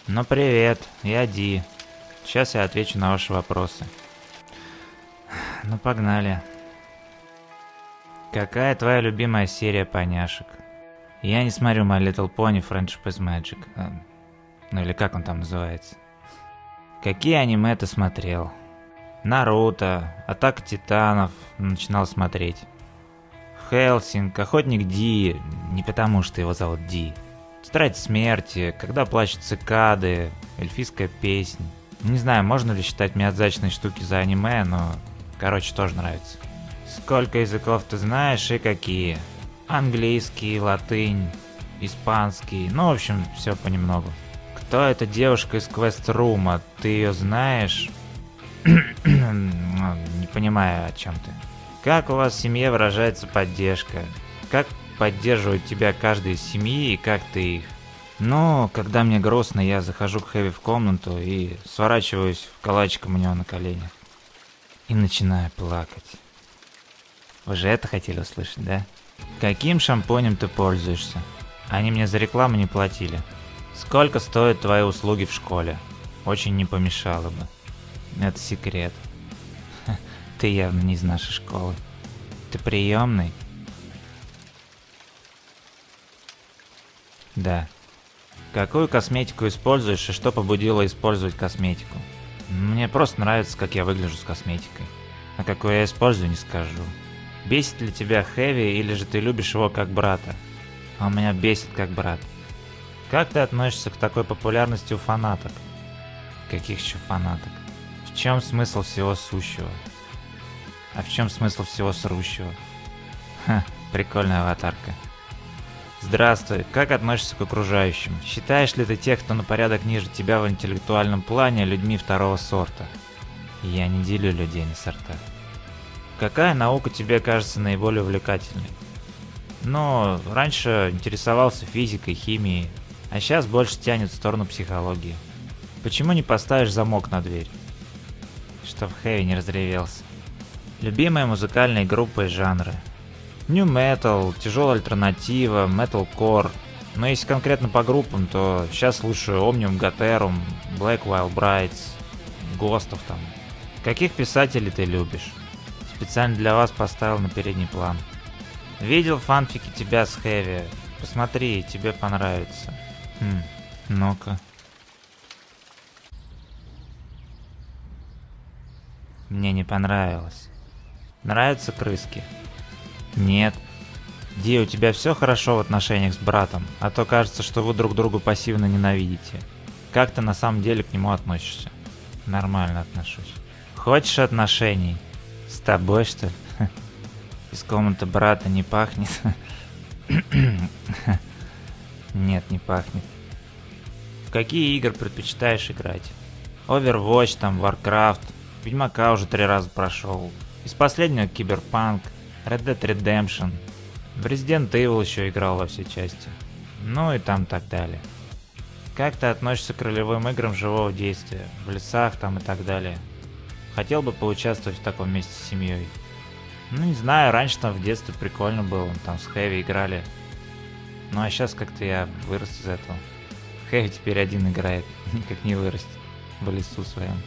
Ну привет, я Ди. Сейчас я отвечу на ваши вопросы. Ну погнали. Какая твоя любимая серия поняшек? Я не смотрю My Little Pony Friendship is Magic. Ну или как он там называется. Какие аниме ты смотрел? Наруто, Атака Титанов начинал смотреть. Хелсинг, Охотник Ди, не потому что его зовут Ди. Тетрадь смерти, Когда плачут цикады, Эльфийская песнь. Не знаю, можно ли считать миядзачные штуки за аниме, но, короче, тоже нравится. Сколько языков ты знаешь и какие? Английский, латынь, испанский, ну, в общем, все понемногу. Кто эта девушка из квест-рума? Ты ее знаешь? Не понимаю, о чем ты. Как у вас в семье выражается поддержка? Как поддерживает тебя каждый из семьи и как ты их? Ну, когда мне грустно, я захожу к Хэви в комнату и сворачиваюсь в калачиком у него на коленях. И начинаю плакать. Вы же это хотели услышать, да? Каким шампунем ты пользуешься? Они мне за рекламу не платили. Сколько стоят твои услуги в школе? Очень не помешало бы. Это секрет. Ты явно не из нашей школы. Ты приемный? Да. Какую косметику используешь и что побудило использовать косметику? Мне просто нравится, как я выгляжу с косметикой. А какую я использую, не скажу. Бесит ли тебя Хэви или же ты любишь его как брата? Он меня бесит как брат. Как ты относишься к такой популярности у фанаток? Каких еще фанаток? В чем смысл всего сущего? А в чем смысл всего срущего? Ха, прикольная аватарка. Здравствуй, как относишься к окружающим? Считаешь ли ты тех, кто на порядок ниже тебя в интеллектуальном плане, людьми второго сорта? Я не делю людей на сорта. Какая наука тебе кажется наиболее увлекательной? Ну, раньше интересовался физикой, химией, а сейчас больше тянет в сторону психологии. Почему не поставишь замок на дверь? Чтоб Хэви не разревелся. Любимые музыкальные группы и жанры. New Metal, тяжелая альтернатива, Metalcore. Но если конкретно по группам, то сейчас слушаю Omnium Gatherum, Black Wild Brides, Ghostов там. Каких писателей ты любишь? Специально для вас поставил на передний план. Видел фанфики тебя с Хэви? Посмотри, тебе понравится. Ну-ка. Мне не понравилось. Нравятся крыски? Нет. Ди, у тебя все хорошо в отношениях с братом, а то кажется, что вы друг друга пассивно ненавидите. Как ты на самом деле к нему относишься? Нормально отношусь. Хочешь отношений? С тобой, что ли? Из комнаты брата не пахнет? Нет, не пахнет. В какие игры предпочитаешь играть? Overwatch, там, Warcraft. Ведьмака уже 3 раза прошел. Из последнего Cyberpunk, Red Dead Redemption. В Resident Evil еще играл во все части. Ну и там так далее. Как ты относишься к ролевым играм живого действия? В лесах там и так далее. Хотел бы поучаствовать в таком месте с семьей. Ну не знаю, раньше там в детстве прикольно было, там с Хэви играли. Ну а сейчас как-то я вырос из этого. Хэви теперь один играет, никак не вырастет в лесу своем.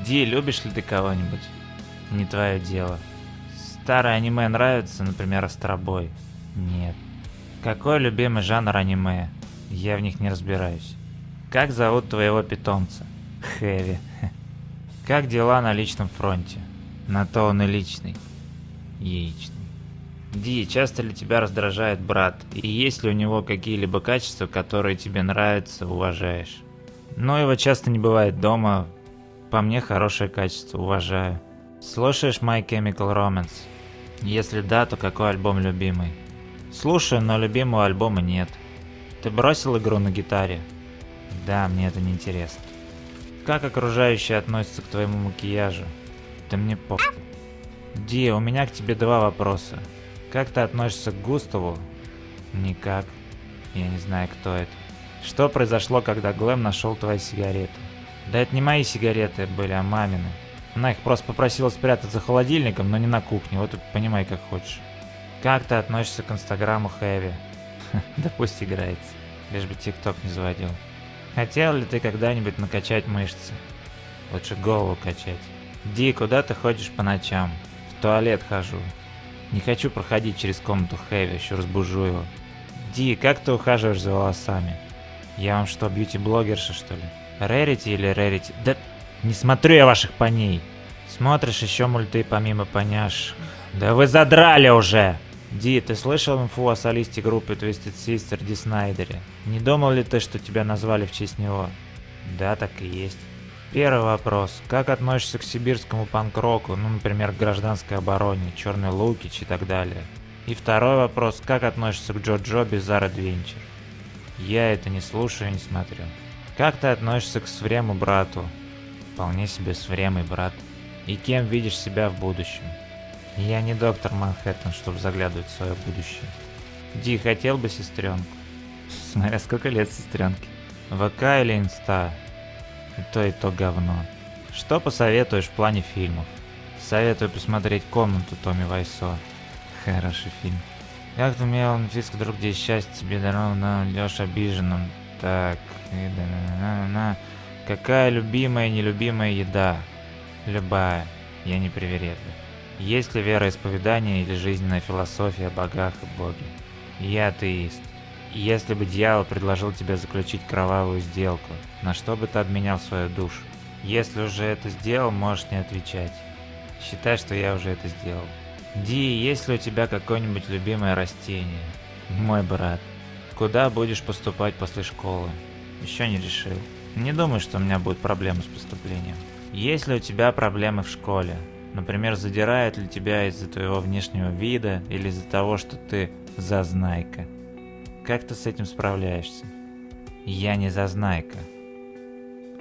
Ди, любишь ли ты кого-нибудь? Не твое дело. Старое аниме нравится, например, Астробой? Нет. Какой любимый жанр аниме? Я в них не разбираюсь. Как зовут твоего питомца? Хэви. Как дела на личном фронте? На то он и личный. Яичный. Ди, часто ли тебя раздражает брат? И есть ли у него какие-либо качества, которые тебе нравятся, уважаешь? Но его часто не бывает дома. По мне, хорошее качество, уважаю. Слушаешь My Chemical Romance? Если да, то какой альбом любимый? Слушаю, но любимого альбома нет. Ты бросил игру на гитаре? Да, мне это не интересно. Как окружающие относятся к твоему макияжу? Да мне похуй. Ди, у меня к тебе 2 вопроса. Как ты относишься к Густаву? Никак. Я не знаю, кто это. Что произошло, когда Глэм нашел твои сигареты? Да это не мои сигареты были, а мамины. Она их просто попросила спрятать за холодильником, но не на кухне, вот и понимай как хочешь. Как ты относишься к инстаграму Хэви? Да пусть играется, лишь бы тикток не заводил. Хотел ли ты когда-нибудь накачать мышцы? Лучше голову качать. Ди, куда ты ходишь по ночам? В туалет хожу. Не хочу проходить через комнату Хэви, еще разбужу его. Ди, как ты ухаживаешь за волосами? Я вам что, бьюти-блогерша, что ли? Рерити или Рерити? Да не смотрю я ваших поней. Смотришь еще мульты помимо поняш. Да вы задрали уже! Ди, ты слышал инфу о солисте группы Twisted Sister Ди Снайдере? Не думал ли ты, что тебя назвали в честь него? Да, так и есть. Первый вопрос. Как относишься к сибирскому панк-року, ну, например, к гражданской обороне, Черный Лукич и так далее? И второй вопрос. Как относишься к Джо-Джо Bizarre Adventure? Я это не слушаю и не смотрю. Как ты относишься к Сврему брату? Вполне себе Свремый брат. И кем видишь себя в будущем? Я не доктор Манхэттен, чтобы заглядывать в свое будущее. Ди, хотел бы сестренку? Смотря сколько лет сестренке. ВК или Инста? И то говно. Что посоветуешь в плане фильмов? Советую посмотреть «Комнату» Томми Вайсо. Хороший фильм. Как ты Мелан Фиск, друг, где счастье тебе даровано, Лёш обиженным. Так, какая любимая и нелюбимая еда? Любая, я не привередлив. Есть ли вероисповедание или жизненная философия о богах и боге? Я атеист. Если бы дьявол предложил тебе заключить кровавую сделку, на что бы ты обменял свою душу? Если уже это сделал, можешь не отвечать. Считай, что я уже это сделал. Ди, есть ли у тебя какое-нибудь любимое растение? Мой брат. Куда будешь поступать после школы? Еще не решил. Не думаю, что у меня будут проблемы с поступлением. Есть ли у тебя проблемы в школе? Например, задирают ли тебя из-за твоего внешнего вида или из-за того, что ты зазнайка? Как ты с этим справляешься? Я не зазнайка.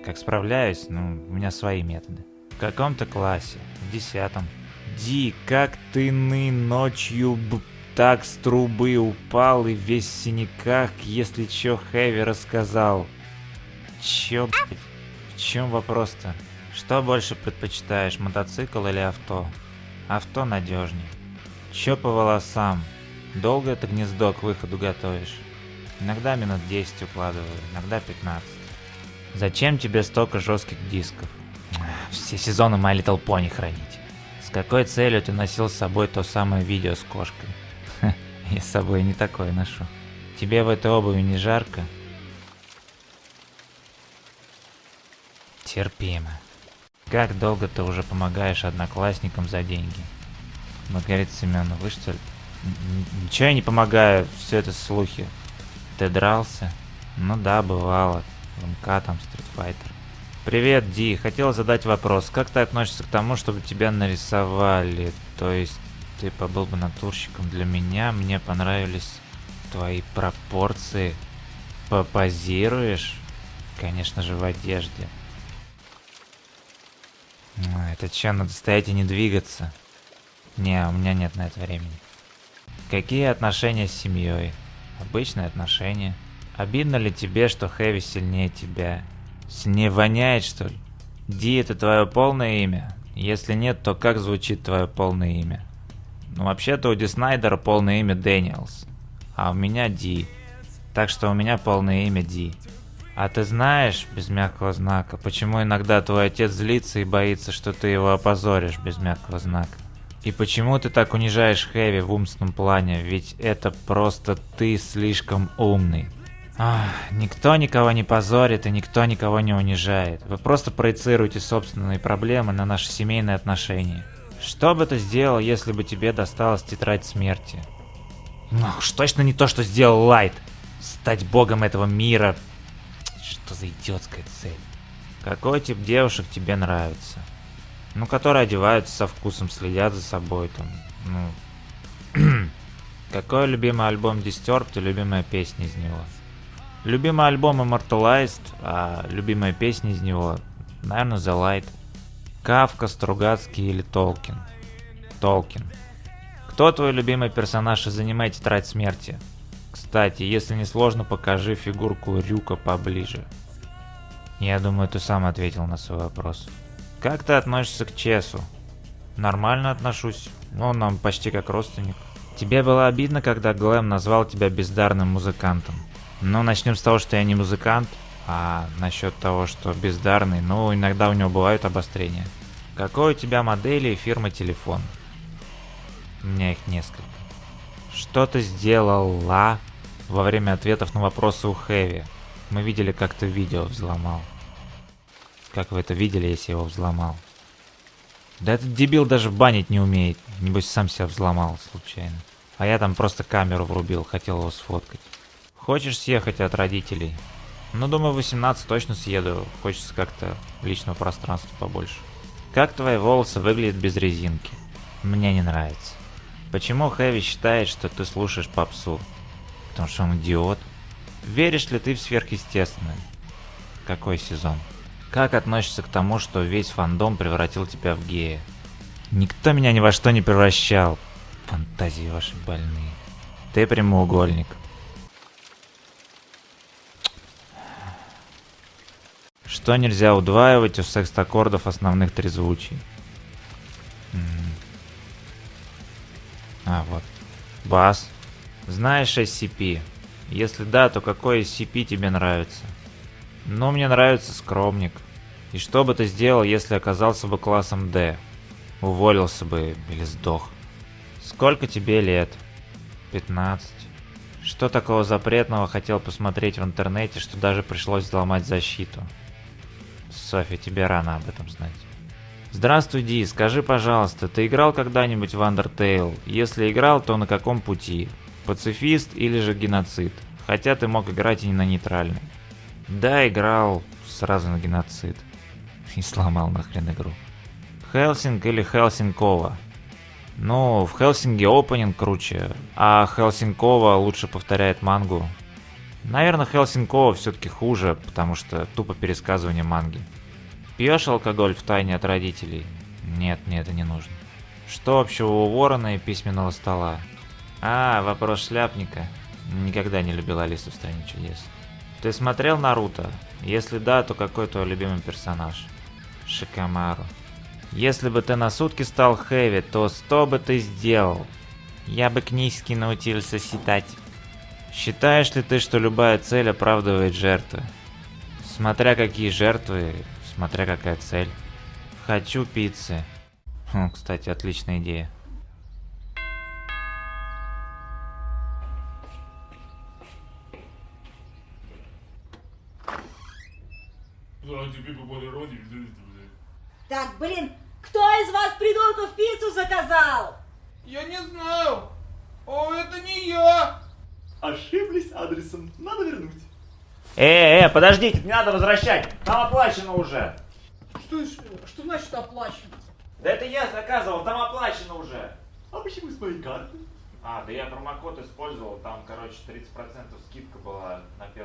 Как справляюсь? Ну, у меня свои методы. В каком-то классе? В 10-м. Ди, как ты ночью так с трубы упал и весь в синяках, если чё Хэви рассказал? Чё, блядь? В чем вопрос-то? Что больше предпочитаешь, мотоцикл или авто? Авто надежнее. Чё по волосам? Долго это гнездо к выходу готовишь? Иногда минут 10 укладываю, иногда 15. Зачем тебе столько жестких дисков? Все сезоны My Little Pony хранить. С какой целью ты носил с собой то самое видео с кошкой? Я с собой не такое ношу. Тебе в этой обуви не жарко? Терпимо. Как долго ты уже помогаешь одноклассникам за деньги? Маргарита Семеновна, вы что ли? Ничего я не помогаю, все это слухи. Ты дрался? Ну да, бывало. В МК там Street Fighter. Привет, Ди. Хотел задать вопрос. Как ты относишься к тому, чтобы тебя нарисовали? То есть ты побыл бы натурщиком для меня? Мне понравились твои пропорции. Попозируешь? Конечно же, в одежде. Это че, надо стоять и не двигаться? Не, у меня нет на это времени. Какие отношения с семьей? Обычные отношения. Обидно ли тебе, что Хэви сильнее тебя? Сильнее воняет, что ли? Ди, это твое полное имя? Если нет, то как звучит твое полное имя? Ну, вообще-то у Ди Снайдера полное имя Дэниелс, а у меня Ди. Так что у меня полное имя Ди. А ты знаешь, без мягкого знака, почему иногда твой отец злится и боится, что ты его опозоришь, без мягкого знака? И почему ты так унижаешь Хэви в умственном плане, ведь это просто ты слишком умный. Никто никого не позорит и никто никого не унижает. Вы просто проецируете собственные проблемы на наши семейные отношения. Что бы ты сделал, если бы тебе досталась тетрадь смерти? Ну уж точно не то, что сделал Лайт. Стать богом этого мира. Что за идиотская цель? Какой тип девушек тебе нравится? Ну, которые одеваются со вкусом, следят за собой там. Ну. Какой любимый альбом Disturbed и любимая песня из него? Любимый альбом Immortalized, а любимая песня из него, наверное, The Light. Кафка, Стругацкий или Толкин? Толкин. Кто твой любимый персонаж из аниме «Тетрадь смерти»? Кстати, если не сложно, покажи фигурку Рюка поближе. Я думаю, ты сам ответил на свой вопрос. Как ты относишься к Чесу? Нормально отношусь. Он нам почти как родственник. Тебе было обидно, когда Глэм назвал тебя бездарным музыкантом? Ну, начнем с того, что я не музыкант, а насчет того, что бездарный, ну, иногда у него бывают обострения. Какой у тебя модели и фирмы телефон? У меня их несколько. Что ты сделала во время ответов на вопросы у Хэви? Мы видели, как ты видео взломал. Как вы это видели, если его взломал? Да этот дебил даже банить не умеет. Небось сам себя взломал случайно. А я там просто камеру врубил, хотел его сфоткать. Хочешь съехать от родителей? Ну, думаю, в 18 точно съеду. Хочется как-то личного пространства побольше. Как твои волосы выглядят без резинки? Мне не нравится. Почему Хэви считает, что ты слушаешь попсу? Потому что он идиот. Веришь ли ты в сверхъестественное? Какой сезон? Как относишься к тому, что весь фандом превратил тебя в гея? Никто меня ни во что не превращал. Фантазии ваши больные. Ты прямоугольник. Что нельзя удваивать у секст-аккордов основных трезвучий? А, вот. Бас. Знаешь SCP? Если да, то какой SCP тебе нравится? Ну, мне нравится скромник. И что бы ты сделал, если оказался бы классом D? Уволился бы или сдох. Сколько тебе лет? 15. Что такого запретного хотел посмотреть в интернете, что даже пришлось взломать защиту? Софи, тебе рано об этом знать. Здравствуй, Ди, скажи, пожалуйста, ты играл когда-нибудь в Undertale? Если играл, то на каком пути? Пацифист или же геноцид? Хотя ты мог играть и не на нейтральный. Да, играл сразу на геноцид. И сломал нахрен игру. Хелсинг или Хелсинкова? Ну, в Хелсинге опенинг круче, а Хелсинкова лучше повторяет мангу. Наверное, Хелсинкова все-таки хуже, потому что тупо пересказывание манги. Пьешь алкоголь в тайне от родителей? Нет, мне это не нужно. Что общего у ворона и письменного стола? А, вопрос шляпника. Никогда не любил Алису в стране чудес. Ты смотрел Наруто? Если да, то какой твой любимый персонаж? Шикамару. Если бы ты на сутки стал Хэви, то 100 бы ты сделал. Я бы книжки научился считать. Считаешь ли ты, что любая цель оправдывает жертвы? Смотря какие жертвы, смотря какая цель. Хочу пиццы. Кстати, отличная идея. Так, блин, кто из вас, придурков, пиццу заказал? Я не знаю. О, это не я. Ошиблись адресом, надо вернуть. Подождите, не надо возвращать. Там оплачено уже. Что значит оплачено? Да это я заказывал, там оплачено уже. А почему с моей карты? А, да я промокод использовал, там, короче, 30% скидка была на первый